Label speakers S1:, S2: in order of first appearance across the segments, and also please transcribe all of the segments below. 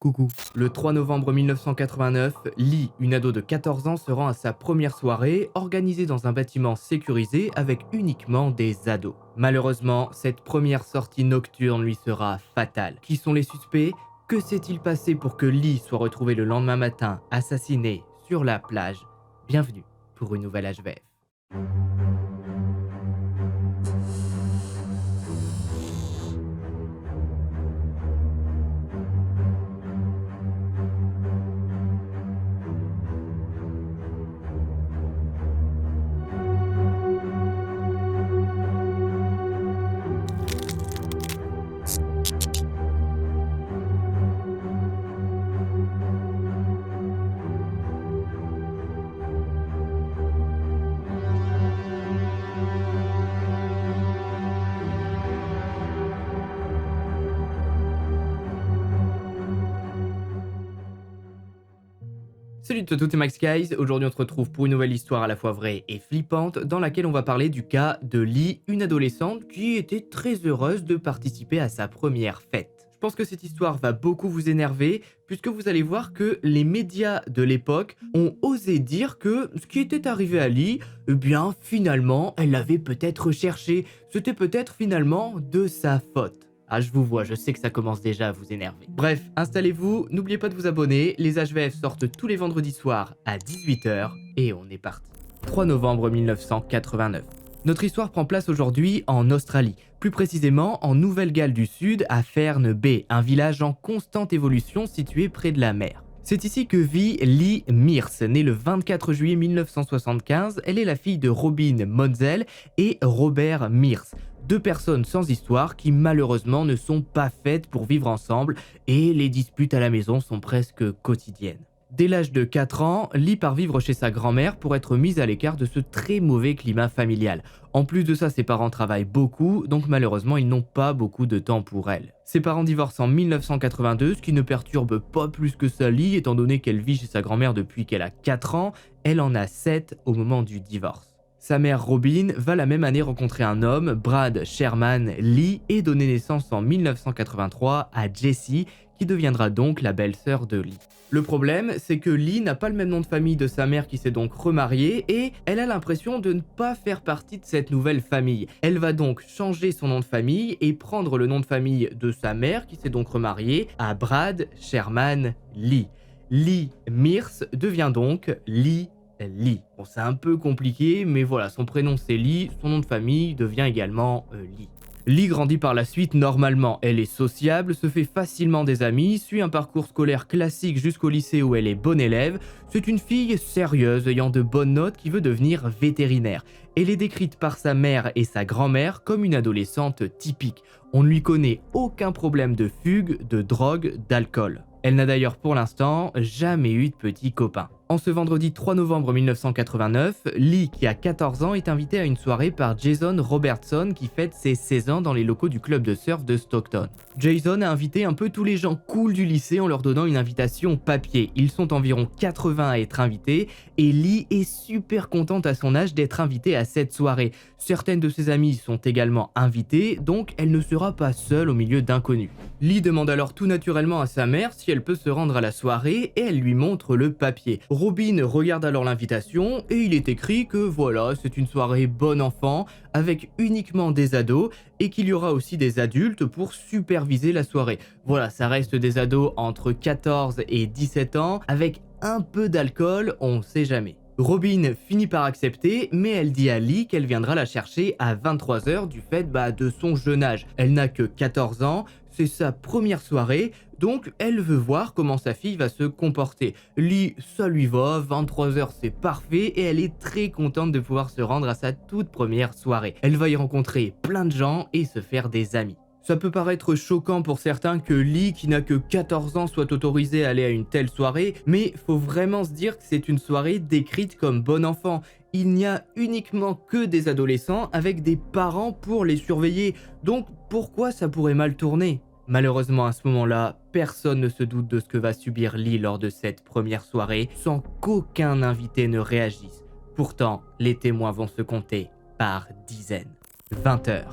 S1: Coucou. Le 3 novembre 1989, Lee, une ado de 14 ans, se rend à sa première soirée, organisée dans un bâtiment sécurisé avec uniquement des ados. Malheureusement, cette première sortie nocturne lui sera fatale. Qui sont les suspects? Que s'est-il passé pour que Lee soit retrouvé le lendemain matin, assassiné, sur la plage? Bienvenue pour une nouvelle HVF. Salut à toutes, c'est Max Guys. Aujourd'hui on se retrouve pour une nouvelle histoire à la fois vraie et flippante dans laquelle on va parler du cas de Lee, une adolescente qui était très heureuse de participer à sa première fête. Je pense que cette histoire va beaucoup vous énerver puisque vous allez voir que les médias de l'époque ont osé dire que ce qui était arrivé à Lee, eh bien finalement elle l'avait peut-être cherché, c'était peut-être finalement de sa faute. Ah, je vous vois, je sais que ça commence déjà à vous énerver. Bref, installez-vous, n'oubliez pas de vous abonner, les HVF sortent tous les vendredis soirs à 18 h et on est parti. 3 novembre 1989. Notre histoire prend place aujourd'hui en Australie, plus précisément en Nouvelle-Galles du Sud, à Fern Bay, un village en constante évolution situé près de la mer. C'est ici que vit Lee Mears, née le 24 juillet 1975. Elle est la fille de Robin Monzel et Robert Mears, deux personnes sans histoire qui malheureusement ne sont pas faites pour vivre ensemble et les disputes à la maison sont presque quotidiennes. Dès l'âge de 4 ans, Lee part vivre chez sa grand-mère pour être mise à l'écart de ce très mauvais climat familial. En plus de ça, ses parents travaillent beaucoup, donc malheureusement ils n'ont pas beaucoup de temps pour elle. Ses parents divorcent en 1982, ce qui ne perturbe pas plus que ça Lee, étant donné qu'elle vit chez sa grand-mère depuis qu'elle a 4 ans, elle en a 7 au moment du divorce. Sa mère Robin va la même année rencontrer un homme, Brad Sherman Lee, et donner naissance en 1983 à Jessie, qui deviendra donc la belle-sœur de Lee. Le problème, c'est que Lee n'a pas le même nom de famille de sa mère qui s'est donc remariée et elle a l'impression de ne pas faire partie de cette nouvelle famille. Elle va donc changer son nom de famille et prendre le nom de famille de sa mère qui s'est donc remariée à Brad Sherman Lee. Lee Mears devient donc Lee. Bon, c'est un peu compliqué, mais voilà, son prénom c'est Lee, son nom de famille devient également Lee. Lee grandit par la suite normalement, elle est sociable, se fait facilement des amis, suit un parcours scolaire classique jusqu'au lycée où elle est bonne élève. C'est une fille sérieuse ayant de bonnes notes qui veut devenir vétérinaire. Elle est décrite par sa mère et sa grand-mère comme une adolescente typique. On ne lui connaît aucun problème de fugue, de drogue, d'alcool. Elle n'a d'ailleurs pour l'instant jamais eu de petit copain. En ce vendredi 3 novembre 1989, Lee, qui a 14 ans, est invitée à une soirée par Jason Robertson qui fête ses 16 ans dans les locaux du club de surf de Stockton. Jason a invité un peu tous les gens cool du lycée en leur donnant une invitation papier. Ils sont environ 80 à être invités et Lee est super contente à son âge d'être invitée à cette soirée. Certaines de ses amies sont également invitées, donc elle ne sera pas seule au milieu d'inconnus. Lee demande alors tout naturellement à sa mère si elle peut se rendre à la soirée et elle lui montre le papier. Robin regarde alors l'invitation et il est écrit que voilà, c'est une soirée bon enfant avec uniquement des ados et qu'il y aura aussi des adultes pour superviser la soirée. Voilà, ça reste des ados entre 14 et 17 ans avec un peu d'alcool, on sait jamais. Robin finit par accepter, mais elle dit à Lee qu'elle viendra la chercher à 23 h du fait de son jeune âge. Elle n'a que 14 ans, c'est sa première soirée, donc elle veut voir comment sa fille va se comporter. Lee, ça lui va, 23 h c'est parfait et elle est très contente de pouvoir se rendre à sa toute première soirée. Elle va y rencontrer plein de gens et se faire des amis. Ça peut paraître choquant pour certains que Lee, qui n'a que 14 ans, soit autorisé à aller à une telle soirée, mais faut vraiment se dire que c'est une soirée décrite comme bon enfant. Il n'y a uniquement que des adolescents avec des parents pour les surveiller, donc pourquoi ça pourrait mal tourner ? Malheureusement à ce moment-là, personne ne se doute de ce que va subir Lee lors de cette première soirée sans qu'aucun invité ne réagisse. Pourtant, les témoins vont se compter par dizaines. 20 h.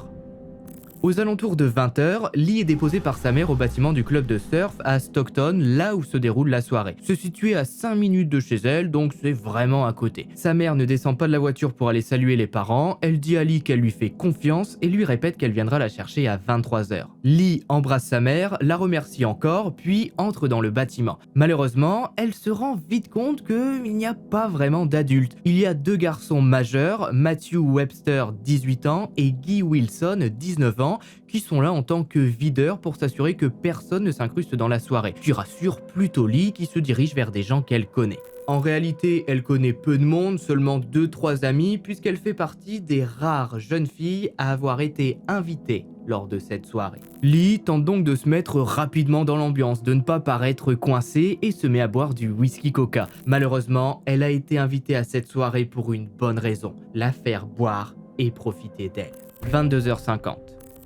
S1: Aux alentours de 20h, Lee est déposée par sa mère au bâtiment du club de surf à Stockton, là où se déroule la soirée. C'est situé à 5 minutes de chez elle, donc c'est vraiment à côté. Sa mère ne descend pas de la voiture pour aller saluer les parents, elle dit à Lee qu'elle lui fait confiance et lui répète qu'elle viendra la chercher à 23h. Lee embrasse sa mère, la remercie encore, puis entre dans le bâtiment. Malheureusement, elle se rend vite compte qu'il n'y a pas vraiment d'adultes. Il y a 2 garçons majeurs, Matthew Webster, 18 ans, et Guy Wilson, 19 ans, qui sont là en tant que videurs pour s'assurer que personne ne s'incruste dans la soirée. Qui rassure plutôt Lee qui se dirige vers des gens qu'elle connaît. En réalité, elle connaît peu de monde, seulement 2-3 amis, puisqu'elle fait partie des rares jeunes filles à avoir été invitées lors de cette soirée. Lee tente donc de se mettre rapidement dans l'ambiance, de ne pas paraître coincée et se met à boire du whisky coca. Malheureusement, elle a été invitée à cette soirée pour une bonne raison, la faire boire et profiter d'elle. 22h50.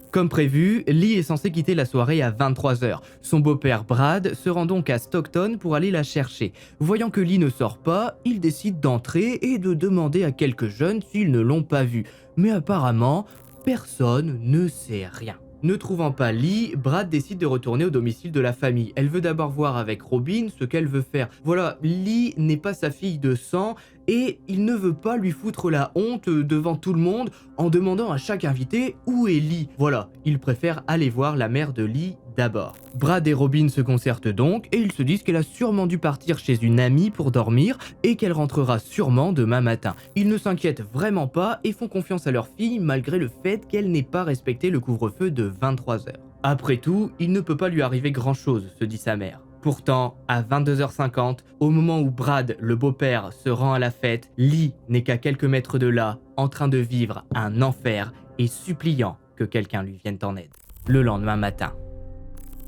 S1: Comme prévu, Lee est censé quitter la soirée à 23h. Son beau-père Brad se rend donc à Stockton pour aller la chercher. Voyant que Lee ne sort pas, il décide d'entrer et de demander à quelques jeunes s'ils ne l'ont pas vue. Mais apparemment, personne ne sait rien. Ne trouvant pas Lee, Brad décide de retourner au domicile de la famille. Elle veut d'abord voir avec Robin ce qu'elle veut faire. Voilà, Lee n'est pas sa fille de sang et il ne veut pas lui foutre la honte devant tout le monde en demandant à chaque invité où est Lee. Voilà, il préfère aller voir la mère de Lee d'abord. Brad et Robin se concertent donc et ils se disent qu'elle a sûrement dû partir chez une amie pour dormir et qu'elle rentrera sûrement demain matin. Ils ne s'inquiètent vraiment pas et font confiance à leur fille malgré le fait qu'elle n'ait pas respecté le couvre-feu de 23h. Après tout, il ne peut pas lui arriver grand-chose, se dit sa mère. Pourtant, à 22h50, au moment où Brad, le beau-père, se rend à la fête, Lee n'est qu'à quelques mètres de là, en train de vivre un enfer et suppliant que quelqu'un lui vienne en aide. Le lendemain matin.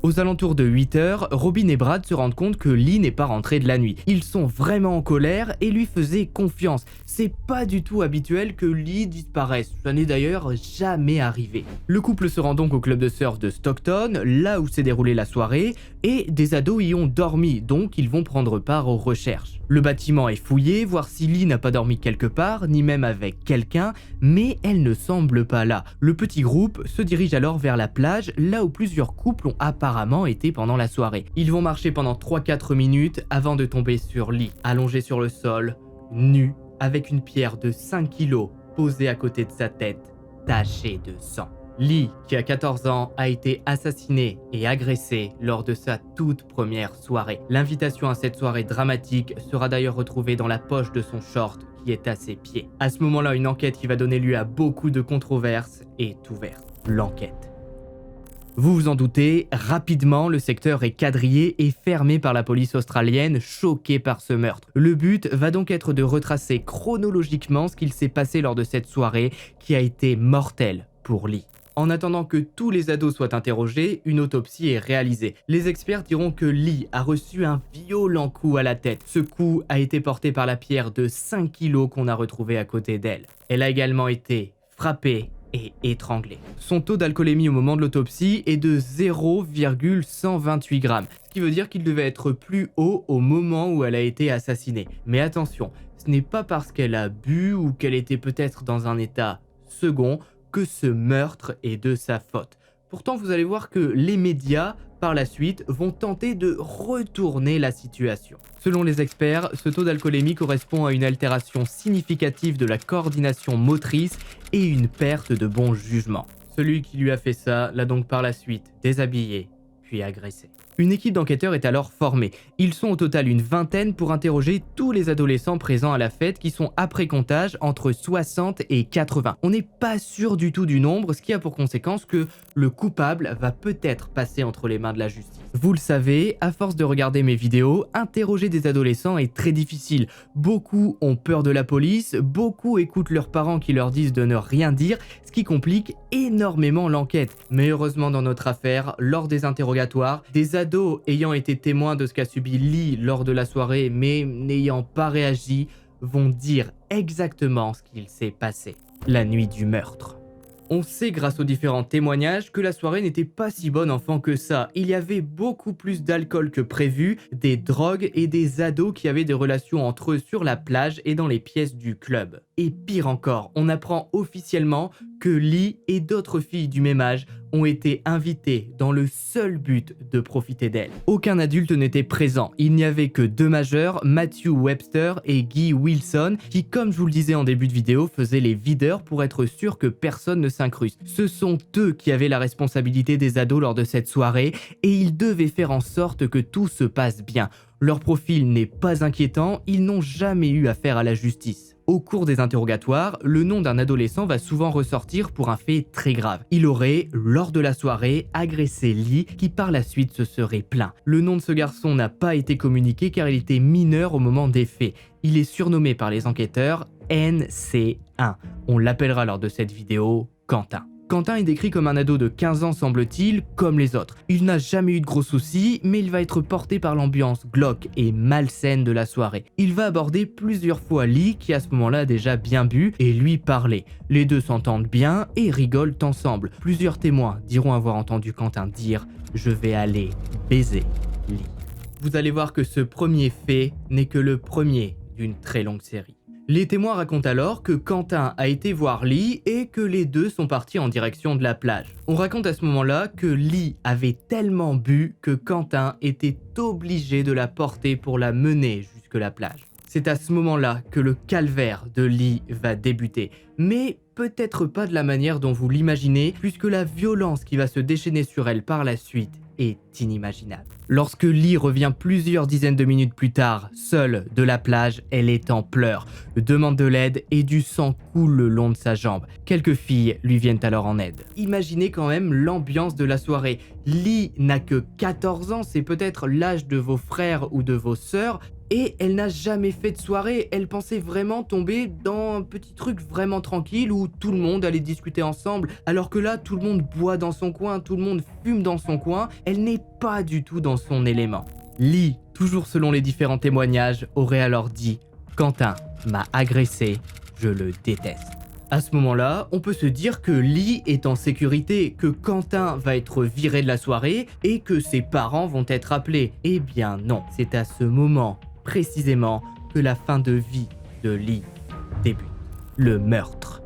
S1: Aux alentours de 8h, Robin et Brad se rendent compte que Lee n'est pas rentré de la nuit. Ils sont vraiment en colère et lui faisaient confiance. C'est pas du tout habituel que Lee disparaisse, ça n'est d'ailleurs jamais arrivé. Le couple se rend donc au club de surf de Stockton, là où s'est déroulée la soirée, et des ados y ont dormi, donc ils vont prendre part aux recherches. Le bâtiment est fouillé, voir si Lee n'a pas dormi quelque part, ni même avec quelqu'un, mais elle ne semble pas là. Le petit groupe se dirige alors vers la plage, là où plusieurs couples ont apparemment été pendant la soirée. Ils vont marcher pendant 3-4 minutes avant de tomber sur Lee, allongé sur le sol, nu, avec une pierre de 5 kilos posée à côté de sa tête, tachée de sang. Lee, qui a 14 ans, a été assassiné et agressé lors de sa toute première soirée. L'invitation à cette soirée dramatique sera d'ailleurs retrouvée dans la poche de son short qui est à ses pieds. À ce moment-là, une enquête qui va donner lieu à beaucoup de controverses est ouverte. L'enquête. Vous vous en doutez, rapidement, le secteur est quadrillé et fermé par la police australienne, choquée par ce meurtre. Le but va donc être de retracer chronologiquement ce qu'il s'est passé lors de cette soirée qui a été mortelle pour Lee. En attendant que tous les ados soient interrogés, une autopsie est réalisée. Les experts diront que Lee a reçu un violent coup à la tête. Ce coup a été porté par la pierre de 5 kilos qu'on a retrouvée à côté d'elle. Elle a également été frappée et étranglée. Son taux d'alcoolémie au moment de l'autopsie est de 0,128 grammes, ce qui veut dire qu'il devait être plus haut au moment où elle a été assassinée. Mais attention, ce n'est pas parce qu'elle a bu ou qu'elle était peut-être dans un état second que ce meurtre est de sa faute. Pourtant, vous allez voir que les médias, par la suite, vont tenter de retourner la situation. Selon les experts, ce taux d'alcoolémie correspond à une altération significative de la coordination motrice et une perte de bon jugement. Celui qui lui a fait ça l'a donc par la suite déshabillé, puis agressé. Une équipe d'enquêteurs est alors formée. Ils sont au total une vingtaine pour interroger tous les adolescents présents à la fête qui sont après comptage entre 60 et 80. On n'est pas sûr du tout du nombre, ce qui a pour conséquence que le coupable va peut-être passer entre les mains de la justice. Vous le savez, à force de regarder mes vidéos, interroger des adolescents est très difficile. Beaucoup ont peur de la police, beaucoup écoutent leurs parents qui leur disent de ne rien dire, ce qui complique énormément l'enquête. Mais heureusement dans notre affaire, lors des interrogatoires, des ados ayant été témoins de ce qu'a subi Lee lors de la soirée mais n'ayant pas réagi vont dire exactement ce qu'il s'est passé la nuit du meurtre. On sait grâce aux différents témoignages que la soirée n'était pas si bonne enfant que ça. Il y avait beaucoup plus d'alcool que prévu, des drogues et des ados qui avaient des relations entre eux sur la plage et dans les pièces du club. Et pire encore, on apprend officiellement que Lee et d'autres filles du même âge ont été invitées dans le seul but de profiter d'elle. Aucun adulte n'était présent, il n'y avait que 2 majeurs, Matthew Webster et Guy Wilson, qui, comme je vous le disais en début de vidéo, faisaient les videurs pour être sûr que personne ne s'incruste. Ce sont eux qui avaient la responsabilité des ados lors de cette soirée et ils devaient faire en sorte que tout se passe bien. Leur profil n'est pas inquiétant, ils n'ont jamais eu affaire à la justice. Au cours des interrogatoires, le nom d'un adolescent va souvent ressortir pour un fait très grave. Il aurait, lors de la soirée, agressé Lee, qui par la suite se serait plaint. Le nom de ce garçon n'a pas été communiqué car il était mineur au moment des faits. Il est surnommé par les enquêteurs NC1. On l'appellera lors de cette vidéo Quentin. Quentin est décrit comme un ado de 15 ans semble-t-il, comme les autres. Il n'a jamais eu de gros soucis, mais il va être porté par l'ambiance glauque et malsaine de la soirée. Il va aborder plusieurs fois Lee, qui à ce moment-là a déjà bien bu, et lui parler. Les deux s'entendent bien et rigolent ensemble. Plusieurs témoins diront avoir entendu Quentin dire « Je vais aller baiser Lee ». Vous allez voir que ce premier fait n'est que le premier d'une très longue série. Les témoins racontent alors que Quentin a été voir Lee et que les deux sont partis en direction de la plage. On raconte à ce moment-là que Lee avait tellement bu que Quentin était obligé de la porter pour la mener jusque la plage. C'est à ce moment-là que le calvaire de Lee va débuter, mais peut-être pas de la manière dont vous l'imaginez, puisque la violence qui va se déchaîner sur elle par la suite est inimaginable. Lorsque Lee revient plusieurs dizaines de minutes plus tard, seule de la plage, elle est en pleurs, demande de l'aide et du sang coule le long de sa jambe. Quelques filles lui viennent alors en aide. Imaginez quand même l'ambiance de la soirée. Lee n'a que 14 ans, c'est peut-être l'âge de vos frères ou de vos sœurs, et elle n'a jamais fait de soirée. Elle pensait vraiment tomber dans un petit truc vraiment tranquille où tout le monde allait discuter ensemble, alors que là, tout le monde boit dans son coin, tout le monde fume dans son coin. Elle n'est pas du tout dans son élément. Lee, toujours selon les différents témoignages, aurait alors dit « Quentin m'a agressé, je le déteste ». À ce moment-là, on peut se dire que Lee est en sécurité, que Quentin va être viré de la soirée et que ses parents vont être appelés. Eh bien non, c'est à ce moment précisément que la fin de vie de Lee débute. Le meurtre.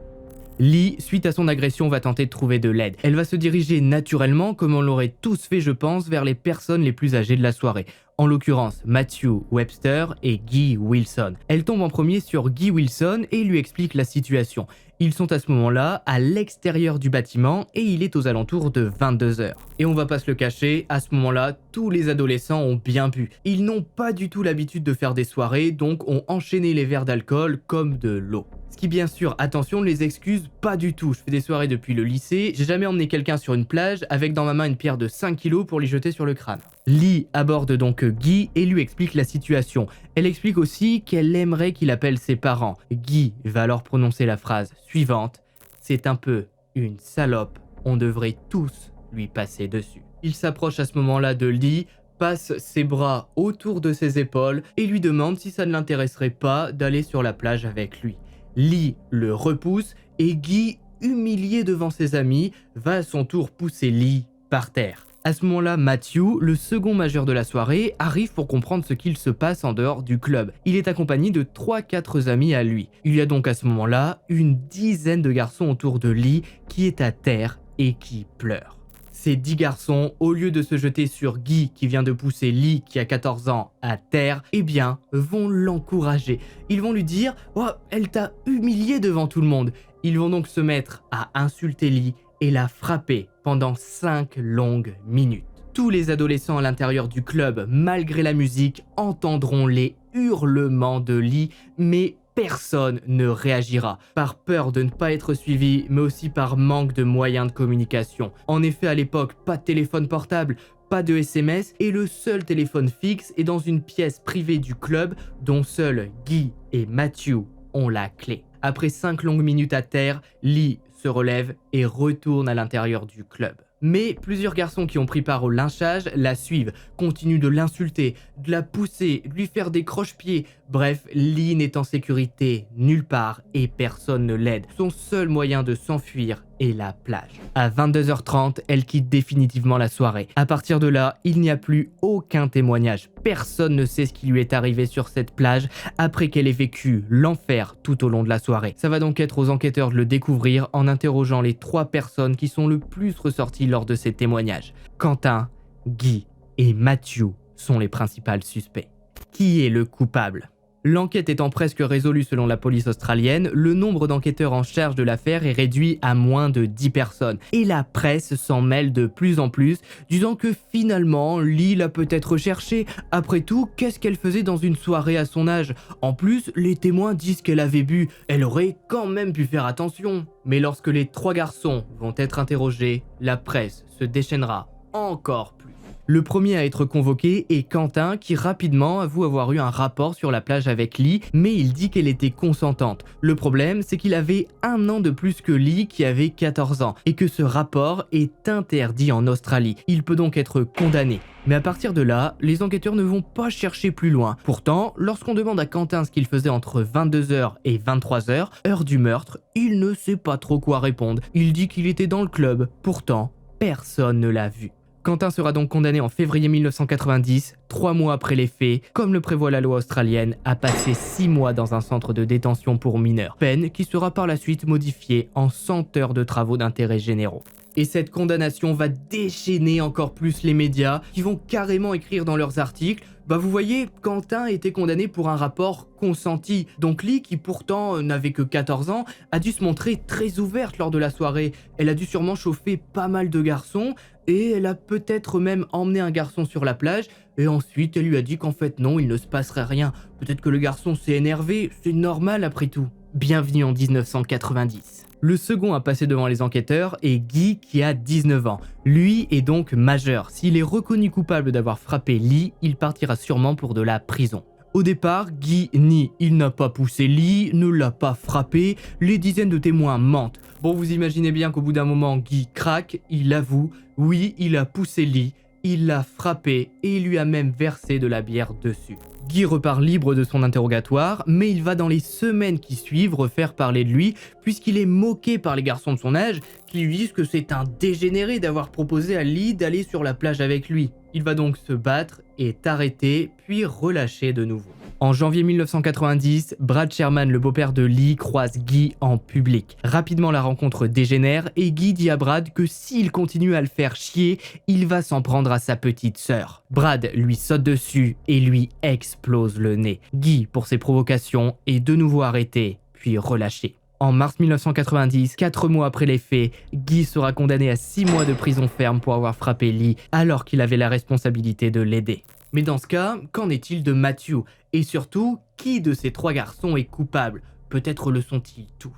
S1: Lee, suite à son agression, va tenter de trouver de l'aide. Elle va se diriger naturellement, comme on l'aurait tous fait je pense, vers les personnes les plus âgées de la soirée. En l'occurrence, Matthew Webster et Guy Wilson. Elle tombe en premier sur Guy Wilson et lui explique la situation. Ils sont à ce moment-là à l'extérieur du bâtiment et il est aux alentours de 22h. Et on va pas se le cacher, à ce moment-là, tous les adolescents ont bien bu. Ils n'ont pas du tout l'habitude de faire des soirées, donc ont enchaîné les verres d'alcool comme de l'eau. Ce qui bien sûr, attention, ne les excuse pas du tout. Je fais des soirées depuis le lycée, j'ai jamais emmené quelqu'un sur une plage avec dans ma main une pierre de 5 kilos pour l'y jeter sur le crâne. Lee aborde donc Guy et lui explique la situation. Elle explique aussi qu'elle aimerait qu'il appelle ses parents. Guy va alors prononcer la phrase suivante: « C'est un peu une salope, on devrait tous lui passer dessus ». Il s'approche à ce moment-là de Lee, passe ses bras autour de ses épaules et lui demande si ça ne l'intéresserait pas d'aller sur la plage avec lui. Lee le repousse et Guy, humilié devant ses amis, va à son tour pousser Lee par terre. À ce moment-là, Matthew, le second majeur de la soirée, arrive pour comprendre ce qu'il se passe en dehors du club. Il est accompagné de 3-4 amis à lui. Il y a donc à ce moment-là une dizaine de garçons autour de Lee qui est à terre et qui pleure. Ces 10 garçons, au lieu de se jeter sur Guy qui vient de pousser Lee qui a 14 ans à terre, eh bien, vont l'encourager. Ils vont lui dire « Oh, elle t'a humilié devant tout le monde ». Ils vont donc se mettre à insulter Lee et la frapper pendant 5 longues minutes. Tous les adolescents à l'intérieur du club, malgré la musique, entendront les hurlements de Lee, mais personne ne réagira, par peur de ne pas être suivi, mais aussi par manque de moyens de communication. En effet, à l'époque, pas de téléphone portable, pas de SMS, et le seul téléphone fixe est dans une pièce privée du club, dont seuls Guy et Matthew ont la clé. Après 5 longues minutes à terre, Lee se relève et retourne à l'intérieur du club. Mais plusieurs garçons qui ont pris part au lynchage la suivent, continuent de l'insulter, de la pousser, de lui faire des croche-pieds. Bref, Lee n'est en sécurité nulle part et personne ne l'aide. Son seul moyen de s'enfuir et la plage. À 22h30, elle quitte définitivement la soirée. À partir de là, il n'y a plus aucun témoignage. Personne ne sait ce qui lui est arrivé sur cette plage après qu'elle ait vécu l'enfer tout au long de la soirée. Ça va donc être aux enquêteurs de le découvrir en interrogeant les 3 personnes qui sont le plus ressorties lors de ces témoignages. Quentin, Guy et Matthew sont les principaux suspects. Qui est le coupable ? L'enquête étant presque résolue selon la police australienne, le nombre d'enquêteurs en charge de l'affaire est réduit à moins de 10 personnes. Et la presse s'en mêle de plus en plus, disant que finalement, Lee l'a peut-être recherché. Après tout, qu'est-ce qu'elle faisait dans une soirée à son âge ? En plus, les témoins disent qu'elle avait bu. Elle aurait quand même pu faire attention. Mais lorsque les 3 garçons vont être interrogés, la presse se déchaînera encore plus. Le premier à être convoqué est Quentin qui rapidement avoue avoir eu un rapport sur la plage avec Lee, mais il dit qu'elle était consentante. Le problème, c'est qu'il avait 1 an de plus que Lee qui avait 14 ans et que ce rapport est interdit en Australie. Il peut donc être condamné. Mais à partir de là, les enquêteurs ne vont pas chercher plus loin. Pourtant, lorsqu'on demande à Quentin ce qu'il faisait entre 22h et 23h, heure du meurtre, il ne sait pas trop quoi répondre. Il dit qu'il était dans le club. Pourtant, personne ne l'a vu. Quentin sera donc condamné en février 1990, 3 mois après les faits, comme le prévoit la loi australienne, à passer 6 mois dans un centre de détention pour mineurs, peine qui sera par la suite modifiée en 100 heures de travaux d'intérêt généraux. Et cette condamnation va déchaîner encore plus les médias qui vont carrément écrire dans leurs articles « Vous voyez, Quentin était condamné pour un rapport consenti. » Donc Lee, qui pourtant n'avait que 14 ans, a dû se montrer très ouverte lors de la soirée. Elle a dû sûrement chauffer pas mal de garçons et elle a peut-être même emmené un garçon sur la plage et ensuite elle lui a dit qu'en fait non, il ne se passerait rien. Peut-être que le garçon s'est énervé, c'est normal après tout. Bienvenue en 1990. Le second à passer devant les enquêteurs est Guy qui a 19 ans. Lui est donc majeur. S'il est reconnu coupable d'avoir frappé Lee, il partira sûrement pour de la prison. Au départ, Guy nie, il n'a pas poussé Lee, ne l'a pas frappé, les dizaines de témoins mentent. Bon, vous imaginez bien qu'au bout d'un moment, Guy craque, il avoue, oui, il a poussé Lee, il l'a frappé et il lui a même versé de la bière dessus. Guy repart libre de son interrogatoire, mais il va dans les semaines qui suivent refaire parler de lui, puisqu'il est moqué par les garçons de son âge, qui lui disent que c'est un dégénéré d'avoir proposé à Lee d'aller sur la plage avec lui. Il va donc se battre, est arrêté, puis relâché de nouveau. En janvier 1990, Brad Sherman, le beau-père de Lee, croise Guy en public. Rapidement, la rencontre dégénère et Guy dit à Brad que s'il continue à le faire chier, il va s'en prendre à sa petite sœur. Brad lui saute dessus et lui explose le nez. Guy, pour ses provocations, est de nouveau arrêté, puis relâché. En mars 1990, 4 mois après les faits, Guy sera condamné à 6 mois de prison ferme pour avoir frappé Lee alors qu'il avait la responsabilité de l'aider. Mais dans ce cas, qu'en est-il de Matthew ? Et surtout, qui de ces 3 garçons est coupable ? Peut-être le sont-ils tous.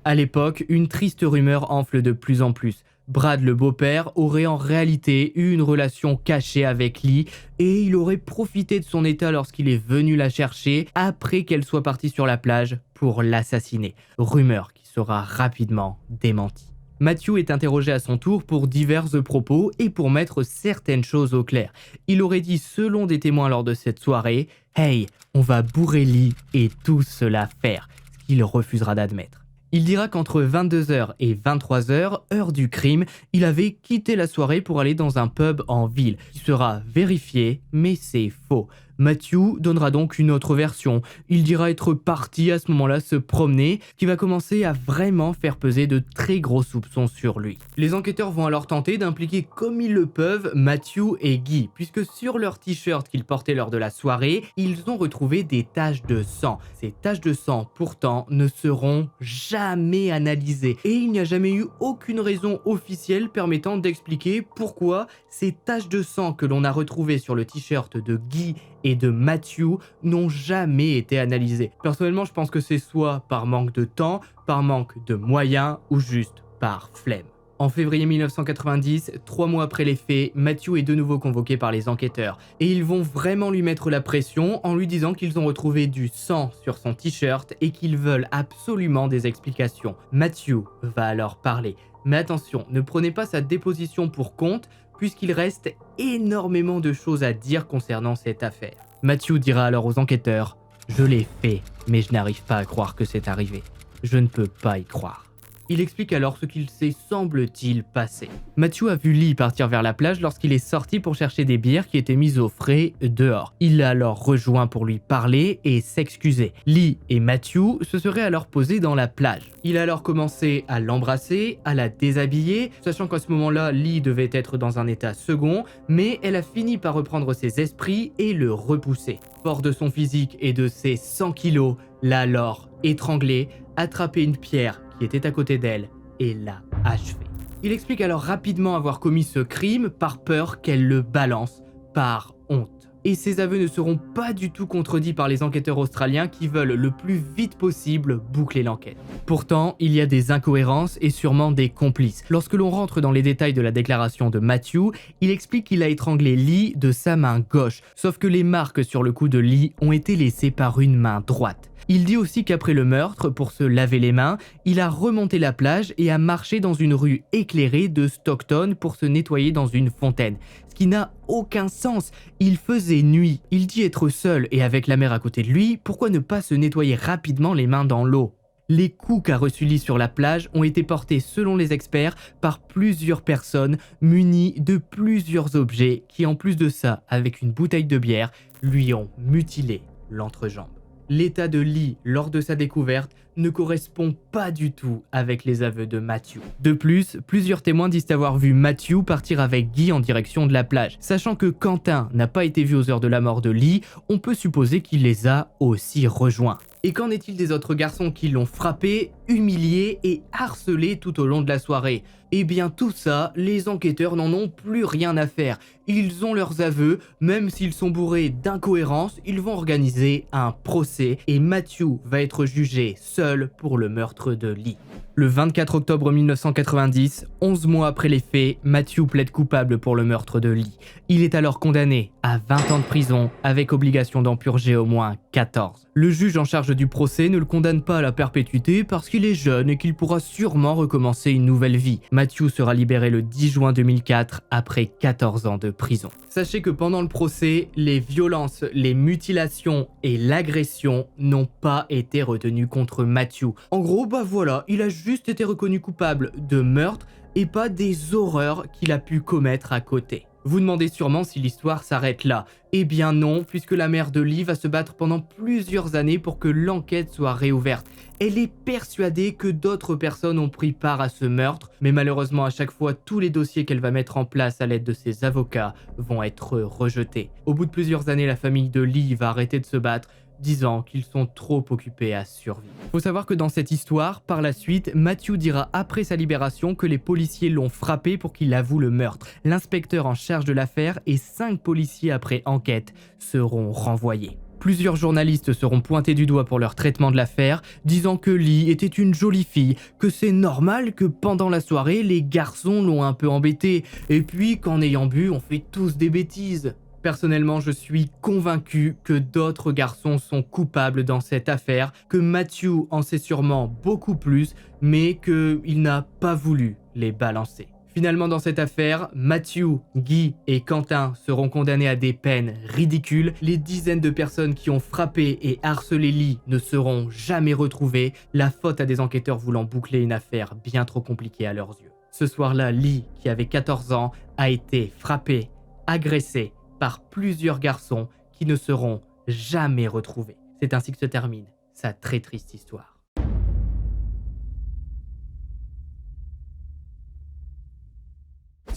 S1: À l'époque, une triste rumeur enfle de plus en plus. Brad, le beau-père, aurait en réalité eu une relation cachée avec Lee et il aurait profité de son état lorsqu'il est venu la chercher après qu'elle soit partie sur la plage pour l'assassiner. Rumeur qui sera rapidement démentie. Matthew est interrogé à son tour pour divers propos et pour mettre certaines choses au clair. Il aurait dit, selon des témoins lors de cette soirée, « Hey, on va bourrer Lee et tout cela faire », ce qu'il refusera d'admettre. Il dira qu'entre 22h et 23h, heure du crime, il avait quitté la soirée pour aller dans un pub en ville, qui sera vérifié, mais c'est faux. Matthew donnera donc une autre version. Il dira être parti à ce moment-là se promener, qui va commencer à vraiment faire peser de très gros soupçons sur lui. Les enquêteurs vont alors tenter d'impliquer comme ils le peuvent Matthew et Guy, puisque sur leur t-shirt qu'ils portaient lors de la soirée, ils ont retrouvé des taches de sang. Ces taches de sang, pourtant, ne seront jamais analysées. Et il n'y a jamais eu aucune raison officielle permettant d'expliquer pourquoi ces taches de sang que l'on a retrouvées sur le t-shirt de Guy et de Matthew n'ont jamais été analysés. Personnellement, je pense que c'est soit par manque de temps, par manque de moyens ou juste par flemme. En février 1990, 3 mois après les faits, Matthew est de nouveau convoqué par les enquêteurs. Et ils vont vraiment lui mettre la pression en lui disant qu'ils ont retrouvé du sang sur son t-shirt et qu'ils veulent absolument des explications. Matthew va alors parler. Mais attention, ne prenez pas sa déposition pour compte, puisqu'il reste énormément de choses à dire concernant cette affaire. Matthew dira alors aux enquêteurs « Je l'ai fait, mais je n'arrive pas à croire que c'est arrivé. Je ne peux pas y croire. » Il explique alors ce qu'il s'est semble-t-il passé. Matthew a vu Lee partir vers la plage lorsqu'il est sorti pour chercher des bières qui étaient mises au frais dehors. Il l'a alors rejoint pour lui parler et s'excuser. Lee et Matthew se seraient alors posés dans la plage. Il a alors commencé à l'embrasser, à la déshabiller, sachant qu'à ce moment-là, Lee devait être dans un état second, mais elle a fini par reprendre ses esprits et le repousser. Fort de son physique et de ses 100 kilos, l'a alors étranglé, attrapé une pierre qui était à côté d'elle et l'a achevé. Il explique alors rapidement avoir commis ce crime par peur qu'elle le balance, par honte. Et ses aveux ne seront pas du tout contredits par les enquêteurs australiens qui veulent le plus vite possible boucler l'enquête. Pourtant, il y a des incohérences et sûrement des complices. Lorsque l'on rentre dans les détails de la déclaration de Matthew, il explique qu'il a étranglé Lee de sa main gauche, sauf que les marques sur le cou de Lee ont été laissées par une main droite. Il dit aussi qu'après le meurtre, pour se laver les mains, il a remonté la plage et a marché dans une rue éclairée de Stockton pour se nettoyer dans une fontaine. Ce qui n'a aucun sens. Il faisait nuit. Il dit être seul et avec la mer à côté de lui, pourquoi ne pas se nettoyer rapidement les mains dans l'eau ? Les coups qu'a reçus Lee sur la plage ont été portés selon les experts par plusieurs personnes munies de plusieurs objets qui en plus de ça, avec une bouteille de bière, lui ont mutilé l'entrejambe. L'état de Lee lors de sa découverte ne correspond pas du tout avec les aveux de Matthew. De plus, plusieurs témoins disent avoir vu Matthew partir avec Guy en direction de la plage. Sachant que Quentin n'a pas été vu aux heures de la mort de Lee, on peut supposer qu'il les a aussi rejoints. Et qu'en est-il des autres garçons qui l'ont frappé, humilié et harcelé tout au long de la soirée ? Eh bien tout ça, les enquêteurs n'en ont plus rien à faire. Ils ont leurs aveux, même s'ils sont bourrés d'incohérences, ils vont organiser un procès et Matthew va être jugé seul pour le meurtre de Lee. Le 24 octobre 1990, 11 mois après les faits, Matthew plaide coupable pour le meurtre de Lee. Il est alors condamné à 20 ans de prison avec obligation d'en purger au moins 14. Le juge en charge du procès ne le condamne pas à la perpétuité parce qu'il est jeune et qu'il pourra sûrement recommencer une nouvelle vie. Matthew sera libéré le 10 juin 2004 après 14 ans de prison. Sachez que pendant le procès, les violences, les mutilations et l'agression n'ont pas été retenues contre Matthew. En gros, voilà, il a juste été reconnu coupable de meurtre et pas des horreurs qu'il a pu commettre à côté. Vous demandez sûrement si l'histoire s'arrête là. Eh bien non, puisque la mère de Lee va se battre pendant plusieurs années pour que l'enquête soit réouverte. Elle est persuadée que d'autres personnes ont pris part à ce meurtre, mais malheureusement à chaque fois, tous les dossiers qu'elle va mettre en place à l'aide de ses avocats vont être rejetés. Au bout de plusieurs années, la famille de Lee va arrêter de se battre, disant qu'ils sont trop occupés à survivre. Faut savoir que dans cette histoire, par la suite, Matthew dira après sa libération que les policiers l'ont frappé pour qu'il avoue le meurtre. L'inspecteur en charge de l'affaire et 5 policiers après enquête seront renvoyés. Plusieurs journalistes seront pointés du doigt pour leur traitement de l'affaire, disant que Lee était une jolie fille, que c'est normal que pendant la soirée, les garçons l'ont un peu embêtée, et puis qu'en ayant bu, on fait tous des bêtises. Personnellement, je suis convaincu que d'autres garçons sont coupables dans cette affaire, que Matthew en sait sûrement beaucoup plus, mais qu'il n'a pas voulu les balancer. Finalement, dans cette affaire, Matthew, Guy et Quentin seront condamnés à des peines ridicules. Les dizaines de personnes qui ont frappé et harcelé Lee ne seront jamais retrouvées, la faute à des enquêteurs voulant boucler une affaire bien trop compliquée à leurs yeux. Ce soir-là, Lee, qui avait 14 ans, a été frappé, agressé par plusieurs garçons qui ne seront jamais retrouvés. C'est ainsi que se termine sa très triste histoire.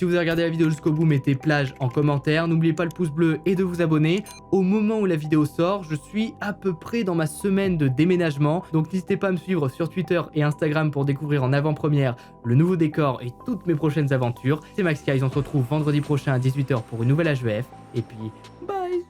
S1: Si vous avez regardé la vidéo jusqu'au bout, mettez plage en commentaire. N'oubliez pas le pouce bleu et de vous abonner. Au moment où la vidéo sort, je suis à peu près dans ma semaine de déménagement. Donc n'hésitez pas à me suivre sur Twitter et Instagram pour découvrir en avant-première le nouveau décor et toutes mes prochaines aventures. C'est Max Guys, on se retrouve vendredi prochain à 18 h pour une nouvelle HVF. Et puis, bye!